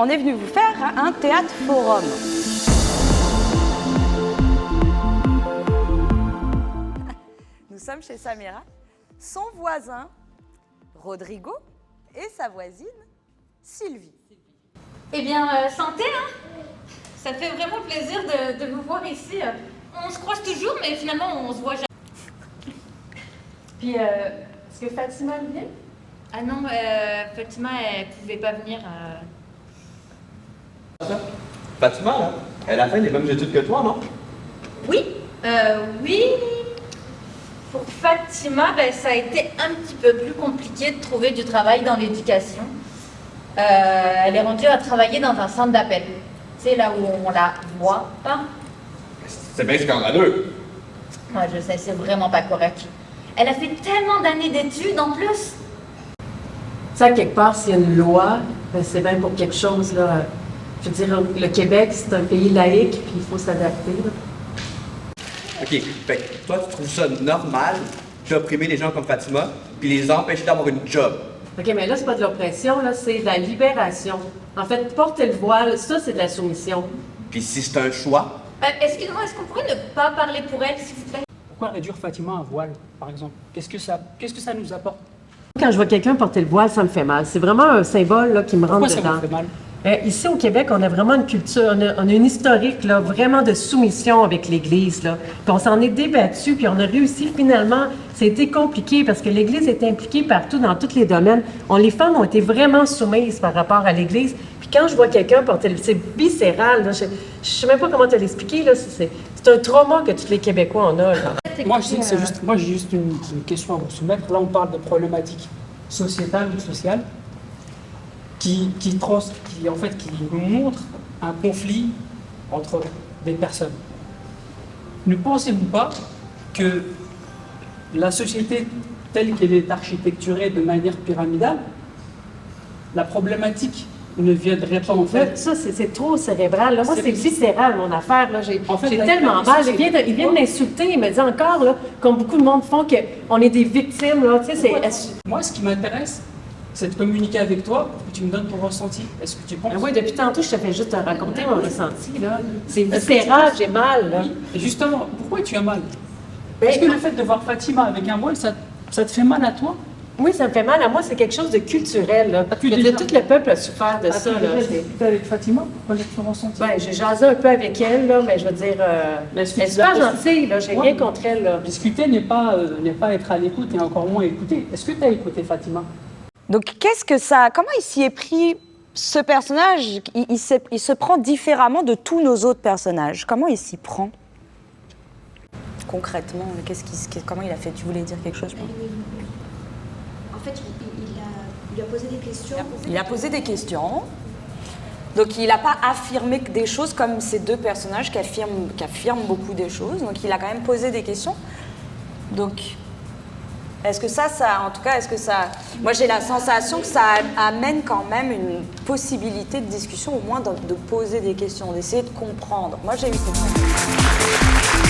On est venu vous faire un théâtre forum. Nous sommes chez Samira, son voisin Rodrigo et sa voisine Sylvie. Eh bien, santé, hein. Ça fait vraiment plaisir de vous voir ici. On se croise toujours, mais finalement, on se voit jamais. Puis, est-ce que Fatima vient? Ah non, Fatima, elle pouvait pas venir. Fatima, là, elle a fait les mêmes études que toi, non? Oui, oui. Pour Fatima, ça a été un petit peu plus compliqué de trouver du travail dans l'éducation. Elle est rendue à travailler dans un centre d'appel. Tu sais, là où on la voit pas. C'est bien scandaleux. Moi, je sais, c'est vraiment pas correct. Elle a fait tellement d'années d'études en plus. Ça, quelque part, s'il y a une loi, c'est bien pour quelque chose, là. Je veux dire, le Québec, c'est un pays laïque, puis il faut s'adapter, là. OK, fait que toi, tu trouves ça normal d'opprimer les gens comme Fatima puis les empêcher d'avoir une job? OK, mais là, c'est pas de l'oppression, là, c'est de la libération. En fait, porter le voile, ça, c'est de la soumission. Puis si c'est un choix? Excusez-moi, est-ce qu'on pourrait ne pas parler pour elle, s'il vous plaît? Pourquoi réduire Fatima à un voile, par exemple? Qu'est-ce que ça nous apporte? Quand je vois quelqu'un porter le voile, ça me fait mal. C'est vraiment un symbole là, qui me rentre Pourquoi ça dedans. vous fait mal? Ici, au Québec, on a vraiment une culture, on a une historique là, vraiment de soumission avec l'Église. Là. Puis on s'en est débattu, puis on a réussi finalement. Ça a été compliqué parce que l'Église est impliquée partout dans tous les domaines. Les femmes ont été vraiment soumises par rapport à l'Église. Puis quand je vois quelqu'un porter c'est viscéral. Là, je ne sais même pas comment te l'expliquer. Là. C'est un trauma que tous les Québécois en ont. Là. Moi, j'ai juste une question à vous soumettre. Là, on parle de problématiques sociétales ou sociales qui nous montrent un conflit entre des personnes. Ne pensez-vous pas que la société telle qu'elle est architecturée de manière pyramidale, la problématique ne viendrait pas en fait... Ça, c'est trop cérébral. Là. Moi, c'est viscéral, mon affaire. Là. J'ai tellement mal. Il vient de m'insulter. Il me dit encore, là, comme beaucoup de monde font, qu'on est des victimes. Là. Tu sais, Moi, ce qui m'intéresse, c'est de communiquer avec toi pour que tu me donnes ton ressenti. Est-ce que tu penses? Oui, depuis tantôt, je te fais juste raconter mon ressenti. Là. C'est viscéral, j'ai mal. Là. Oui. Et justement, pourquoi tu as mal? Est-ce que le fait de voir Fatima avec un voile, ça te fait mal à toi? Oui, ça me fait mal à moi. C'est quelque chose de culturel. Là. Tout le peuple a souffert de ça. Tu as discuté avec Fatima? Pourquoi tu ressenti? Ben, j'ai jasé un peu avec elle, là, mais je veux dire, elle est super gentille. Là, j'ai rien contre elle. Là. Discuter n'est pas être à l'écoute et encore moins écouter. Est-ce que tu as écouté Fatima? Donc comment il s'y est pris, ce personnage? Il se prend différemment de tous nos autres personnages. Comment il s'y prend? Concrètement, comment il a fait? Tu voulais dire quelque chose, je pense. En fait, il a posé des questions. Il a posé des questions. Donc il n'a pas affirmé que des choses comme ces deux personnages qui affirment beaucoup des choses. Donc il a quand même posé des questions. Donc est-ce que moi j'ai la sensation que ça amène quand même une possibilité de discussion, au moins de poser des questions, d'essayer de comprendre. Moi j'ai eu cette sensation.